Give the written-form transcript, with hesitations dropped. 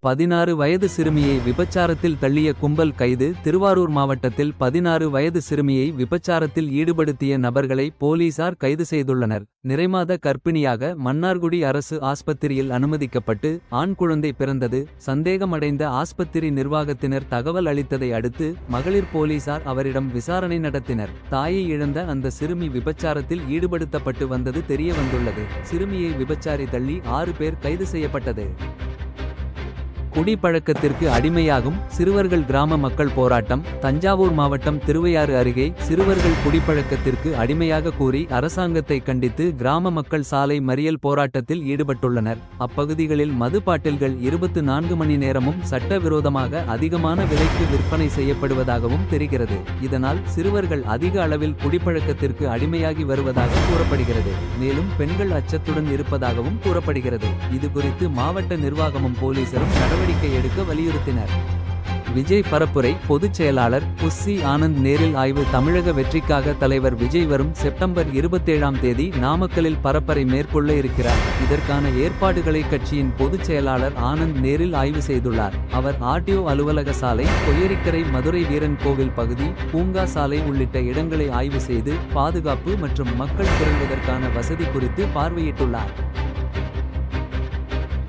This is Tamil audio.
16 வயது சிறுமியை விபச்சாரத்தில் தள்ளிய கும்பல் கைது. திருவாரூர் மாவட்டத்தில் 16 வயது சிறுமியை விபச்சாரத்தில் ஈடுபடுத்திய நபர்களை போலீசார் கைது செய்துள்ளனர். நிறைமாத கர்ப்பிணியாக மன்னார்குடி அரசு ஆஸ்பத்திரியில் அனுமதிக்கப்பட்டு ஆண் குழந்தை பிறந்தது. சந்தேகமடைந்த ஆஸ்பத்திரி நிர்வாகத்தினர் தகவல் அளித்ததை அடுத்து மகளிர் போலீசார் அவரிடம் விசாரணை நடத்தினர். தாயை இழந்த அந்த சிறுமி விபச்சாரத்தில் ஈடுபடுத்தப்பட்டு வந்தது தெரியவந்துள்ளது. சிறுமியை விபச்சாரி தள்ளி 6 பேர் கைது செய்யப்பட்டது. குடிப்பழக்கத்திற்கு அடிமையாகும் சிறுவர்கள் கிராம மக்கள் போராட்டம். தஞ்சாவூர் மாவட்டம் திருவையாறு அருகே சிறுவர்கள் குடிப்பழக்கத்திற்கு அடிமையாக கூறி அரசாங்கத்தை கண்டித்து கிராம மக்கள் சாலை மறியல் போராட்டத்தில் ஈடுபட்டுள்ளனர். அப்பகுதிகளில் மது பாட்டில்கள் 24 மணி நேரமும் சட்டவிரோதமாக அதிகமான விலைக்கு விற்பனை செய்யப்படுவதாகவும் தெரிகிறது. இதனால் சிறுவர்கள் அதிக அளவில் குடிப்பழக்கத்திற்கு அடிமையாகி வருவதாக கூறப்படுகிறது. மேலும் பெண்கள் அச்சத்துடன் இருப்பதாகவும் கூறப்படுகிறது. இதுகுறித்து மாவட்ட நிர்வாகமும் போலீசாரும் நடவடிக்கை எடுக்க வலியுறுத்தினர். விஜய் பரப்புரை. பொதுச் செயலாளர் புஸ்ஸி ஆனந்த் நேரில் ஆய்வு. தமிழக வெற்றிக்காக தலைவர் விஜய் வரும் செப்டம்பர் 27ஆம் தேதி நாமக்கலில் பரப்புரை மேற்கொள்ள இருக்கிறார். இதற்கான ஏற்பாடுகளை கட்சியின் பொதுச் செயலாளர் ஆனந்த் நேரில் ஆய்வு செய்துள்ளார். அவர் ஆர்டிஓ அலுவலக சாலை, கொய்யரிக்கரை, மதுரை வீரன் கோவில் பகுதி, பூங்கா சாலை உள்ளிட்ட இடங்களை ஆய்வு செய்து பாதுகாப்பு மற்றும் மக்கள் திரள்வதற்கான வசதி குறித்து பார்வையிட்டுள்ளார்.